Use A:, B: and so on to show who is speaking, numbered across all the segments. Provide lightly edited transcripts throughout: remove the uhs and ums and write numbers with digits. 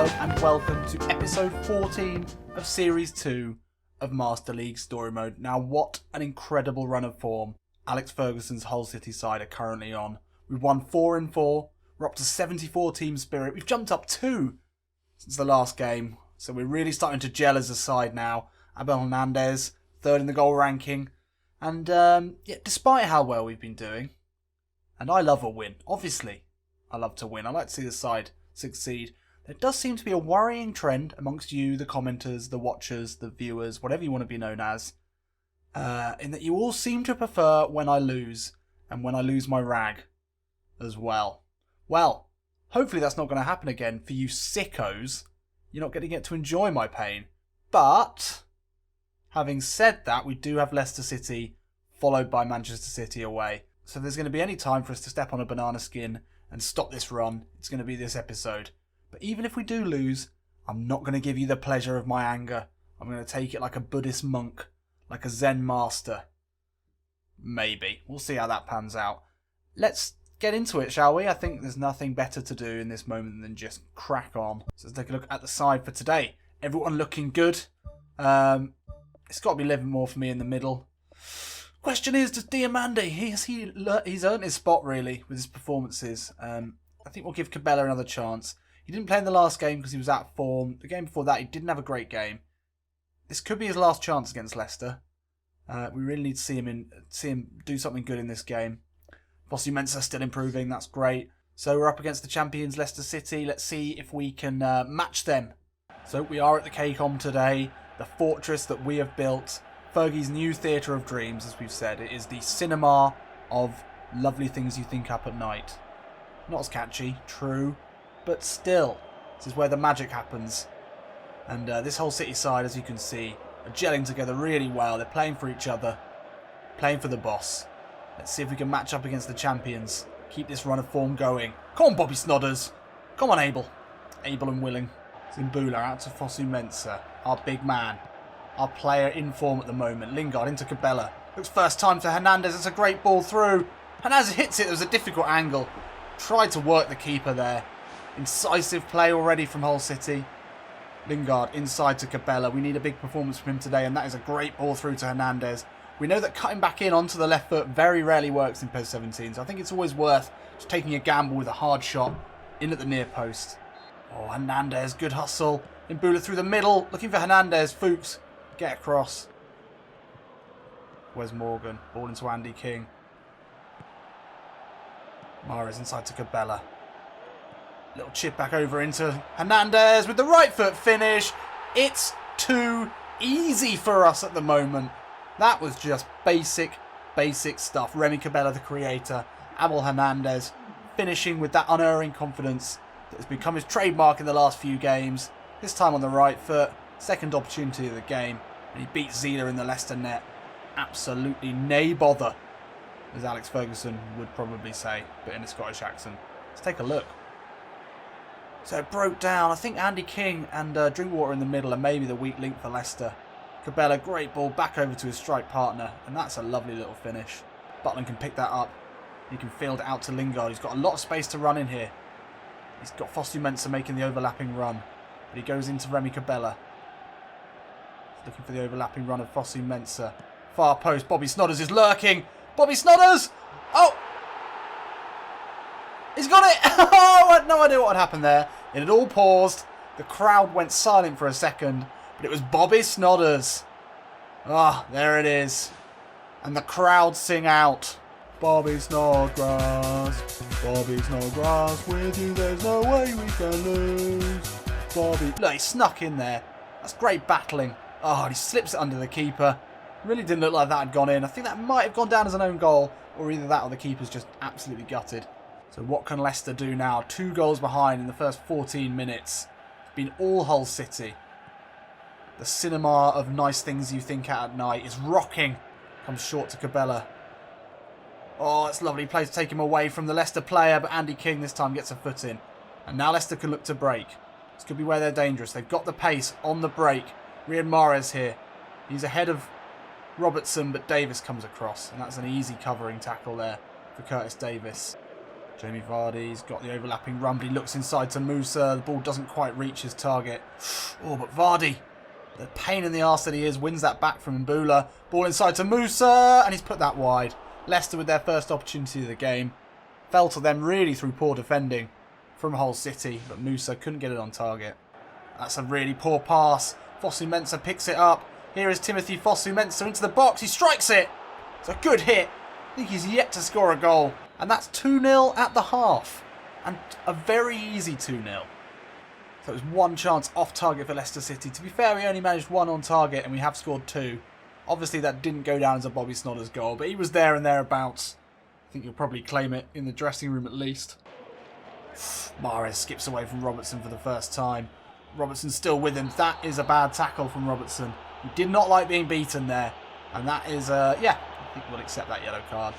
A: Hello and welcome to episode 14 of Series 2 of Master League Story Mode. Now, what an incredible run of form Alex Ferguson's Hull City side are currently on. We've won 4 in 4, we're up to 74 team spirit, we've jumped up 2 since the last game, so we're really starting to gel as a side now. Abel Hernandez, 3rd in the goal ranking, and despite how well we've been doing, and I love a win, obviously, I love to win, I like to see the side succeed. There does seem to be a worrying trend amongst you, the commenters, the watchers, the viewers, whatever you want to be known as, in that you all seem to prefer when I lose, and when I lose my rag as well. Well, hopefully that's not going to happen again for you sickos. You're not going to get to enjoy my pain. But, having said that, we do have Leicester City, followed by Manchester City away. So if there's going to be any time for us to step on a banana skin and stop this run, it's going to be this episode. But even if we do lose, I'm not going to give you the pleasure of my anger. I'm going to take it like a Buddhist monk, like a Zen master. Maybe. We'll see how that pans out. Let's get into it, shall we? I think there's nothing better to do in this moment than just crack on. So let's take a look at the side for today. Everyone looking good. It's got to be Livermore for me in the middle. Question is, does Diomande, he's earned his spot really with his performances. I think we'll give Cabella another chance. He didn't play in the last game because he was out of form. The game before that, he didn't have a great game. This could be his last chance against Leicester. We really need to see him do something good in this game. Fosu Mensah still improving, that's great. So we're up against the champions Leicester City. Let's see if we can match them. So we are at the KCOM today, the fortress that we have built. Fergie's new theatre of dreams, as we've said. It is the cinema of lovely things you think up at night. Not as catchy, true, but still, this is where the magic happens. And this whole City side, as you can see, are gelling together really well. They're playing for each other, playing for the boss. Let's see if we can match up against the champions. Keep this run of form going. Come on, Bobby Snodders. Come on, Abel. Able and willing. Zimbula out to Fosu Mensah, our big man. Our player in form at the moment. Lingard into Cabella. Looks first time to Hernandez. It's a great ball through. Hernandez hits it. It was a difficult angle. Tried to work the keeper there. Incisive play already from Hull City. Lingard inside to Cabella. We need a big performance from him today, and that is a great ball through to Hernandez. We know that cutting back in onto the left foot very rarely works in PES 17, so I think it's always worth just taking a gamble with a hard shot in at the near post. Oh, Hernandez, good hustle. Mbula through the middle, looking for Hernandez. Fuchs, get across. Where's Morgan? Ball into Andy King. Mahrez inside to Cabella. Little chip back over into Hernandez with the right foot finish. It's too easy for us at the moment. That was just basic stuff. Remy Cabella, the creator. Abel Hernandez finishing with that unerring confidence that has become his trademark in the last few games. This time on the right foot. Second opportunity of the game. And he beats Zila in the Leicester net. Absolutely nay bother, as Alex Ferguson would probably say, but in a Scottish accent. Let's take a look. So it broke down. I think Andy King and Drinkwater in the middle are maybe the weak link for Leicester. Cabella, great ball, back over to his strike partner, and that's a lovely little finish. Butland can pick that up. He can field it out to Lingard. He's got a lot of space to run in here. He's got Fosu Mensah making the overlapping run, but he goes into Remy Cabella. He's looking for the overlapping run of Fosu Mensah. Far post, Bobby Snodders is lurking. Bobby Snodders! Oh! He's got it! Oh, I had no idea what had happened there. It had all paused. The crowd went silent for a second. But it was Bobby Snodders. Ah, there it is. And the crowd sing out. Bobby Snodgrass. Bobby Snodgrass. With you there's no way we can lose. Bobby. Look, he snuck in there. That's great battling. Oh, and he slips it under the keeper. Really didn't look like that had gone in. I think that might have gone down as an own goal. Or either that or the keeper's just absolutely gutted. So what can Leicester do now? 2 goals behind in the first 14 minutes. It's been all Hull City. The cinema of nice things you think at night is rocking. Comes short to Cabella. Oh, it's lovely play to take him away from the Leicester player, but Andy King this time gets a foot in. And now Leicester can look to break. This could be where they're dangerous. They've got the pace on the break. Riyad Mahrez here. He's ahead of Robertson, but Davis comes across. And that's an easy covering tackle there for Curtis Davis. Jamie Vardy's got the overlapping run, but he looks inside to Musa. The ball doesn't quite reach his target. Oh, but Vardy, the pain in the arse that he is, wins that back from Mbula. Ball inside to Musa, and he's put that wide. Leicester with their first opportunity of the game. Fell to them really through poor defending from Hull City, but Musa couldn't get it on target. That's a really poor pass. Fosu-Mensah picks it up. Here is Timothy Fosu-Mensah into the box. He strikes it. It's a good hit. I think he's yet to score a goal. And that's 2-0 at the half. And a very easy 2-0. So it was one chance off target for Leicester City. To be fair, we only managed one on target and we have scored two. Obviously that didn't go down as a Bobby Snodders goal, but he was there and thereabouts. I think you'll probably claim it in the dressing room at least. Mahrez skips away from Robertson for the first time. Robertson's still with him. That is a bad tackle from Robertson. He did not like being beaten there. And that is, yeah, I think we'll accept that yellow card.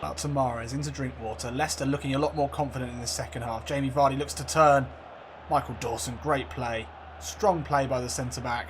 A: Out to Mahrez, into Drinkwater. Leicester looking a lot more confident in the second half. Jamie Vardy looks to turn. Michael Dawson, great play. Strong play by the centre-back.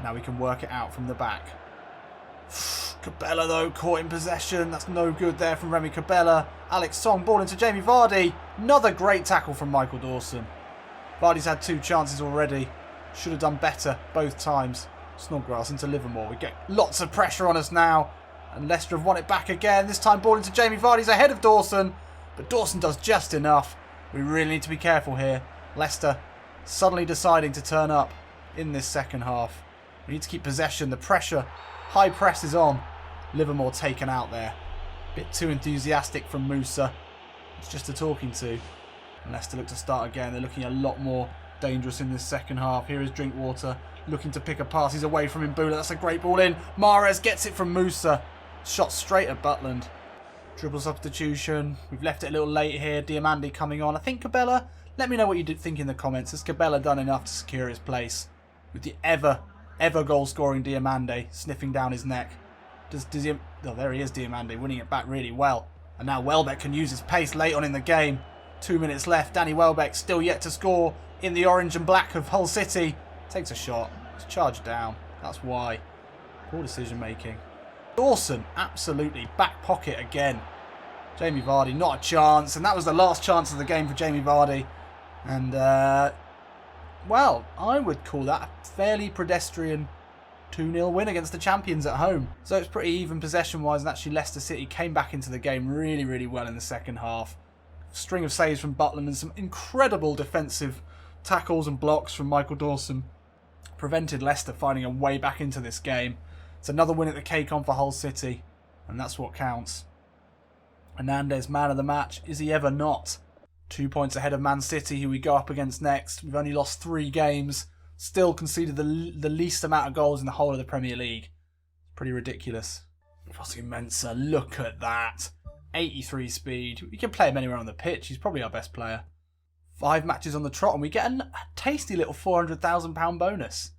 A: Now we can work it out from the back. Cabella, though, caught in possession. That's no good there from Remy Cabella. Alex Song, ball into Jamie Vardy. Another great tackle from Michael Dawson. Vardy's had two chances already. Should have done better both times. Snodgrass into Livermore. We get lots of pressure on us now. And Leicester have won it back again. This time ball into Jamie Vardy's ahead of Dawson. But Dawson does just enough. We really need to be careful here. Leicester suddenly deciding to turn up in this second half. We need to keep possession. The pressure, high press is on. Livermore taken out there. Bit too enthusiastic from Musa. It's just a talking to. And Leicester look to start again. They're looking a lot more dangerous in this second half. Here is Drinkwater looking to pick a pass. He's away from Mbula. That's a great ball in. Mahrez gets it from Musa. Shot straight at Butland. Dribble substitution. We've left it a little late here. Diomande coming on. I think Cabella. Let me know what you think in the comments. Has Cabella done enough to secure his place? With the ever goal scoring Diomande sniffing down his neck. Does he? Oh, there he is, Diomande, winning it back really well. And now Welbeck can use his pace late on in the game. 2 minutes left. Danny Welbeck still yet to score in the orange and black of Hull City. Takes a shot. It's charged down. That's why. Poor decision making. Dawson, absolutely. Back pocket again. Jamie Vardy, not a chance. And that was the last chance of the game for Jamie Vardy. And, well, I would call that a fairly pedestrian 2-0 win against the champions at home. So it's pretty even possession-wise. And actually Leicester City came back into the game really, really well in the second half. String of saves from Butland and some incredible defensive tackles and blocks from Michael Dawson prevented Leicester finding a way back into this game. It's another win at the KCOM for Hull City, and that's what counts. Hernandez, man of the match. Is he ever not? 2 points ahead of Man City, who we go up against next. We've only lost 3 games. Still conceded the least amount of goals in the whole of the Premier League. Pretty ridiculous. Fosu-Mensah, look at that. 83 speed. We can play him anywhere on the pitch. He's probably our best player. 5 matches on the trot, and we get a tasty little £400,000 bonus.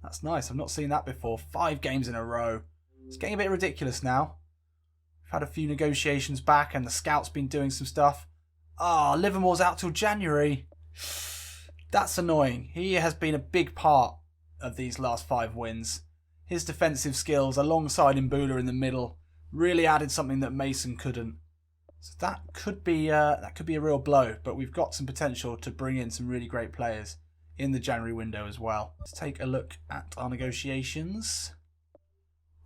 A: That's nice. I've not seen that before. 5 games in a row. It's getting a bit ridiculous now. We've had a few negotiations back and the scout's been doing some stuff. Ah, Livermore's out till January. That's annoying. He has been a big part of these last 5 wins. His defensive skills alongside Mbula in the middle really added something that Mason couldn't. So that could be a real blow, but we've got some potential to bring in some really great players in the January window as well. Let's take a look at our negotiations.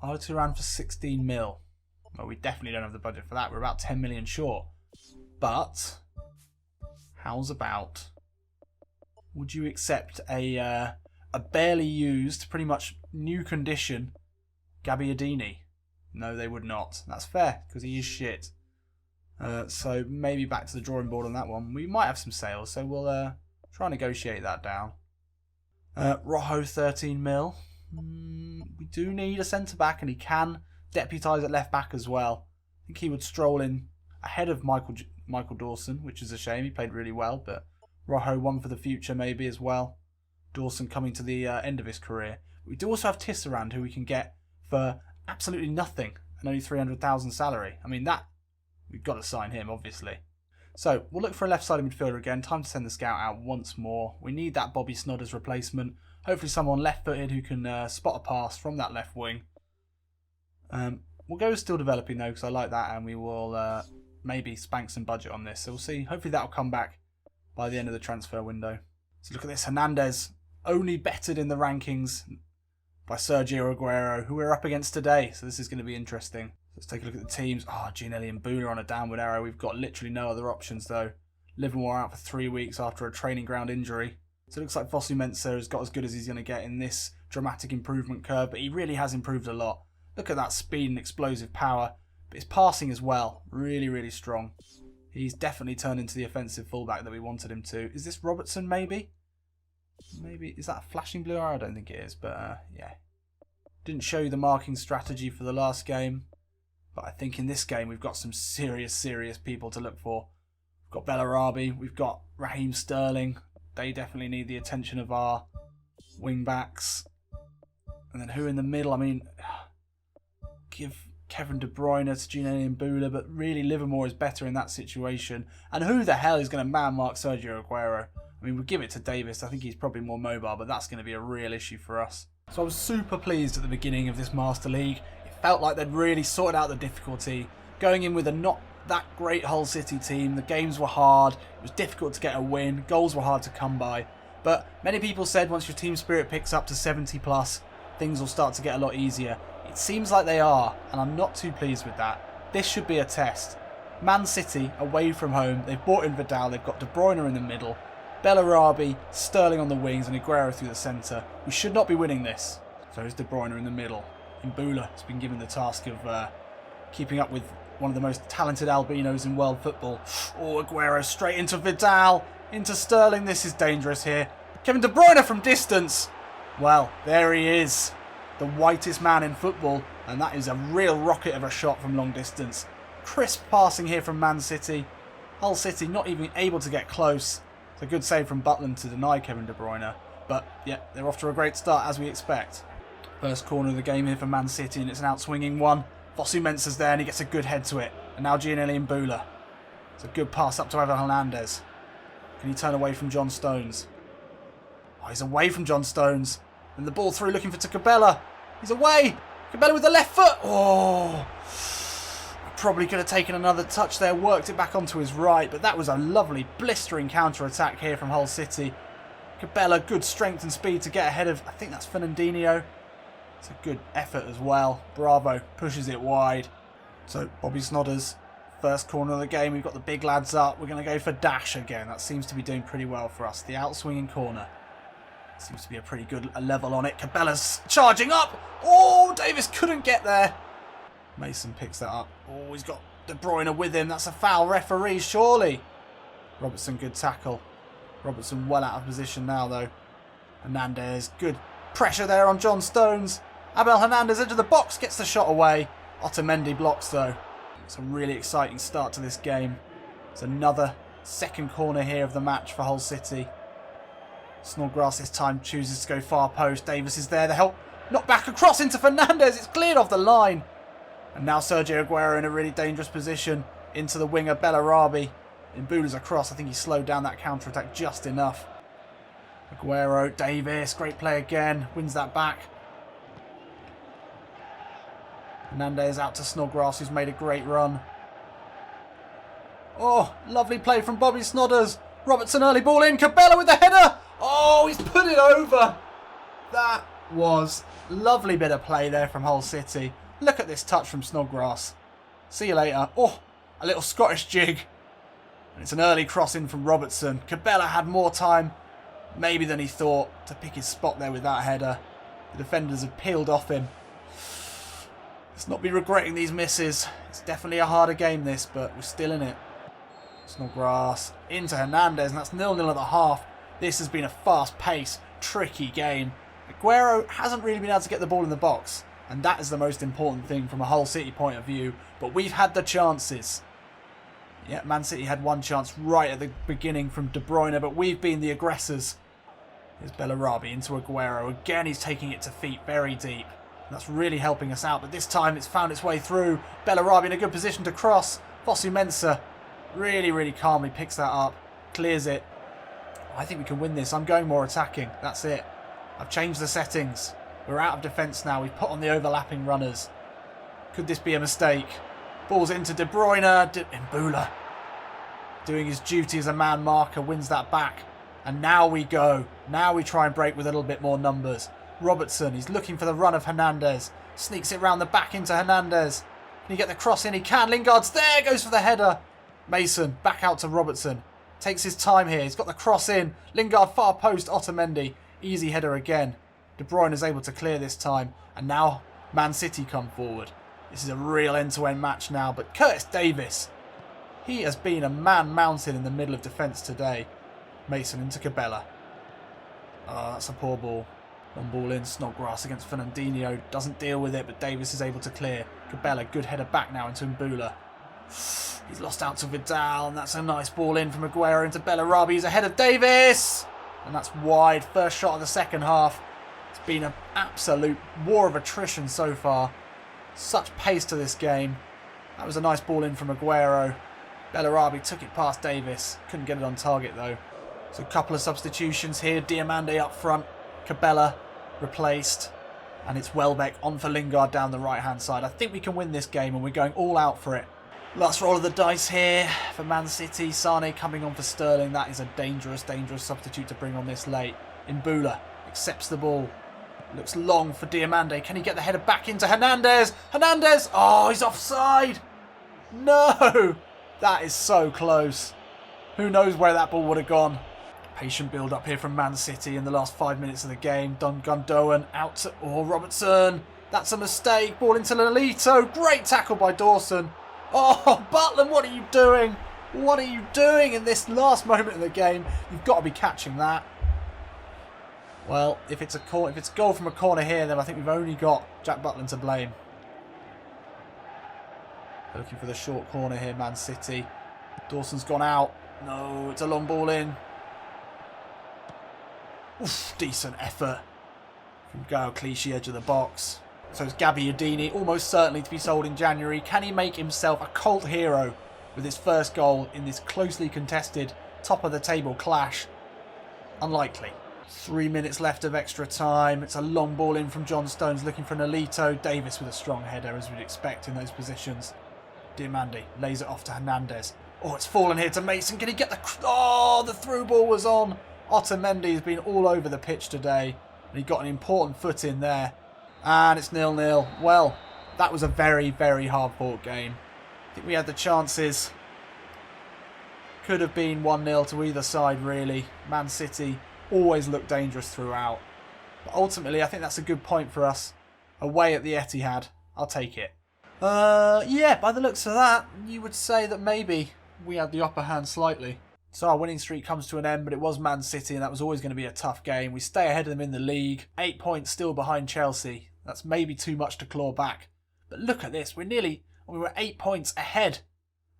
A: Arthur ran for 16 mil. Well, we definitely don't have the budget for that. We're about 10 million short. But how's about? Would you accept a barely used, pretty much new condition Gabbiadini? No, they would not. That's fair because he is shit. So maybe back to the drawing board on that one. We might have some sales, so we'll try and negotiate that down. Rojo 13 mil. We do need a centre back, and he can deputise at left back as well. I think he would stroll in ahead of Michael Dawson, which is a shame. He played really well, but Rojo one for the future maybe as well. Dawson coming to the end of his career. We do also have Tisserand, who we can get for absolutely nothing and only 300,000 salary. I mean, that we've got to sign him, obviously. So we'll look for a left-sided midfielder again. Time to send the scout out once more. We need that Bobby Snodders replacement. Hopefully someone left-footed who can spot a pass from that left wing. We'll go with still developing though, because I like that, and we will maybe spank some budget on this. So we'll see. Hopefully that'll come back by the end of the transfer window. So look at this. Hernandez, only bettered in the rankings by Sergio Aguero, who we're up against today. So this is going to be interesting. Let's take a look at the teams. Gianelli and Bula on a downward arrow. We've got literally no other options though. Livermore out for 3 weeks after a training ground injury. So it looks like Fosu Mensah has got as good as he's going to get in this dramatic improvement curve, but he really has improved a lot. Look at that speed and explosive power, but his passing as well, really, really strong. He's definitely turned into the offensive fullback that we wanted him to. Is this Robertson maybe? Maybe, is that a flashing blue arrow? I don't think it is, but yeah. Didn't show you the marking strategy for the last game, but I think in this game we've got some serious people to look for. We've got Bellarabi, we've got Raheem Sterling. They definitely need the attention of our wing backs. And then who in the middle? I mean, give Kevin De Bruyne to Gianelli and Bula, but really Livermore is better in that situation. And who the hell is going to man-mark Sergio Aguero? I mean, we'll give it to Davis. I think he's probably more mobile, but that's going to be a real issue for us. So I was super pleased at the beginning of this Master League. It felt like they'd really sorted out the difficulty. Going in with a not that great Hull City team, the games were hard, it was difficult to get a win, goals were hard to come by. But many people said once your team spirit picks up to 70 plus, things will start to get a lot easier. It seems like they are, and I'm not too pleased with that. This should be a test. Man City, away from home, they've brought in Vidal, they've got De Bruyne in the middle, Bellarabi, Sterling on the wings and Aguero through the centre. We should not be winning this. So is De Bruyne in the middle. Imbula has been given the task of keeping up with one of the most talented albinos in world football. Aguero straight into Vidal, into Sterling. This is dangerous here. Kevin De Bruyne from distance. Well, there he is. The whitest man in football. And that is a real rocket of a shot from long distance. Crisp passing here from Man City. Hull City not even able to get close. It's a good save from Butland to deny Kevin De Bruyne. But, yeah, they're off to a great start as we expect. First corner of the game here for Man City, and it's an outswinging one. Fosu Mensah's there and he gets a good head to it. And now Gianelli and Bula. It's a good pass up to Abel Hernandez. Can he turn away from John Stones? Oh, he's away from John Stones. And the ball through looking for Cabella. He's away. Cabella with the left foot. Oh, probably could have taken another touch there, worked it back onto his right. But that was a lovely blistering counter-attack here from Hull City. Cabella, good strength and speed to get ahead of, I think that's Fernandinho. It's a good effort as well. Bravo pushes it wide. So Bobby Snodders, first corner of the game. We've got the big lads up. We're going to go for dash again. That seems to be doing pretty well for us. The outswinging corner. Seems to be a pretty good level on it. Cabella's charging up. Oh, Davis couldn't get there. Mason picks that up. Oh, he's got De Bruyne with him. That's a foul. Referee, surely. Robertson, good tackle. Robertson well out of position now, though. Hernandez, good pressure there on John Stones. Abel Hernandez into the box, gets the shot away. Otamendi blocks, though. It's a really exciting start to this game. It's another second corner here of the match for Hull City. Snodgrass this time chooses to go far post. Davis is there. The help knocked back across into Fernandez. It's cleared off the line. And now Sergio Aguero in a really dangerous position. Into the winger Bellarabi. Imbula's across. I think he slowed down that counter-attack just enough. Aguero, Davis, great play again. Wins that back. Hernandez out to Snodgrass, who's made a great run. Oh, lovely play from Bobby Snodders. Robertson early ball in. Cabella with the header. Oh, he's put it over. That was lovely bit of play there from Hull City. Look at this touch from Snodgrass. See you later. Oh, a little Scottish jig. And it's an early cross in from Robertson. Cabella had more time, maybe than he thought, to pick his spot there with that header. The defenders have peeled off him. Let's not be regretting these misses. It's definitely a harder game this, but we're still in it. Snodgrass into Hernandez, and that's 0-0 at the half. This has been a fast-paced, tricky game. Aguero hasn't really been able to get the ball in the box, and that is the most important thing from a Hull City point of view. But we've had the chances. Yeah, Man City had one chance right at the beginning from De Bruyne, but we've been the aggressors. Here's Bellarabi into Aguero. Again, he's taking it to feet very deep. That's really helping us out, but this time it's found its way through. Bellarabi in a good position to cross. Fosu Mensah really, really calmly picks that up, clears it. I think we can win this. I'm going more attacking. That's it. I've changed the settings. We're out of defence now. We've put on the overlapping runners. Could this be a mistake? Ball's into De Bruyne. Mbula doing his duty as a man marker, wins that back. And now we go. Now we try and break with a little bit more numbers. Robertson, he's looking for the run of Hernandez. Sneaks it round the back into Hernandez. Can he get the cross in? He can. Lingard's there. Goes for the header. Mason back out to Robertson. Takes his time here. He's got the cross in. Lingard far post. Otamendi. Easy header again. De Bruyne is able to clear this time. And now Man City come forward. This is a real end-to-end match now. But Curtis Davis, he has been a man mounted in the middle of defence today. Mason into Cabella. Oh, that's a poor ball. Long ball in. Snodgrass against Fernandinho. Doesn't deal with it, but Davis is able to clear. Cabella, good header back now into Mbula. He's lost out to Vidal, and that's a nice ball in from Aguero into Bellarabi. He's ahead of Davis! And that's wide. First shot of the second half. It's been an absolute war of attrition so far. Such pace to this game. That was a nice ball in from Aguero. Bellarabi took it past Davis. Couldn't get it on target though. So a couple of substitutions here. Diomande up front. Cabella replaced. And it's Welbeck on for Lingard down the right-hand side. I think we can win this game and we're going all out for it. Last roll of the dice here for Man City. Sane coming on for Sterling. That is a dangerous, dangerous substitute to bring on this late. Mbula accepts the ball. Looks long for Diomande. Can he get the header back into Hernandez? Hernandez! Oh, he's offside! No! That is so close. Who knows where that ball would have gone. Patient build up here from Man City in the last 5 minutes of the game. Gundogan out to Robertson. That's a mistake. Ball into Lolito. Great tackle by Dawson. Oh, Butland, what are you doing? What are you doing in this last moment of the game? You've got to be catching that. Well, if it's a goal from a corner here, then I think we've only got Jack Butland to blame. They're looking for the short corner here, Man City. Dawson's gone out. No, it's a long ball in. Oof, decent effort from Gael Clichy, edge of the box. So it's Gabbiadini, almost certainly to be sold in January. Can he make himself a cult hero with his first goal in this closely contested top-of-the-table clash? Unlikely. 3 minutes left of extra time. It's a long ball in from John Stones looking for Nolito. Davis with a strong header, as we'd expect in those positions. Diomande lays it off to Hernandez. Oh, it's fallen here to Mason. Can he get the... Oh, the through ball was on. Otamendi has been all over the pitch today. And he got an important foot in there. And it's 0-0. Well, that was a very, very hard-fought game. I think we had the chances. Could have been 1-0 to either side, really. Man City always looked dangerous throughout. But ultimately, I think that's a good point for us. Away at the Etihad. I'll take it. Yeah, by the looks of that, you would say that maybe we had the upper hand slightly. So our winning streak comes to an end, but it was Man City, and that was always going to be a tough game. We stay ahead of them in the league. 8 points still behind Chelsea. That's maybe too much to claw back. But look at this. We were 8 points ahead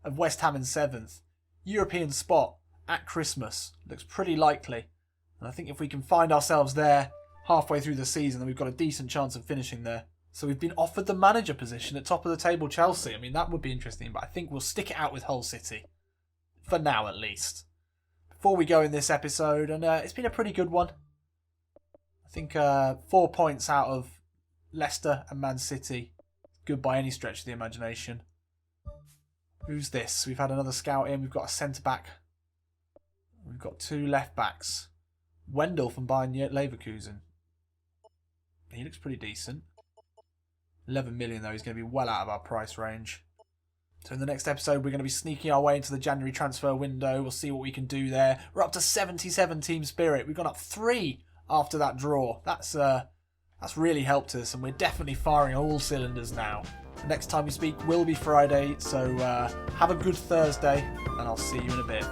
A: of West Ham in 7th. European spot at Christmas. Looks pretty likely. And I think if we can find ourselves there halfway through the season, then we've got a decent chance of finishing there. So we've been offered the manager position at top of the table Chelsea. I mean, that would be interesting, but I think we'll stick it out with Hull City. For now, at least. Before we go in this episode, and it's been a pretty good one. I think 4 points out of Leicester and Man City. Good by any stretch of the imagination. Who's this? We've had another scout in. We've got a centre-back. We've got 2 left-backs. Wendell from Bayern Leverkusen. He looks pretty decent. 11 million though. He's going to be well out of our price range. So in the next episode, we're going to be sneaking our way into the January transfer window. We'll see what we can do there. We're up to 77 team spirit. We've gone up 3 after that draw. That's really helped us, and we're definitely firing all cylinders now. The next time we speak will be Friday, so have a good Thursday, and I'll see you in a bit.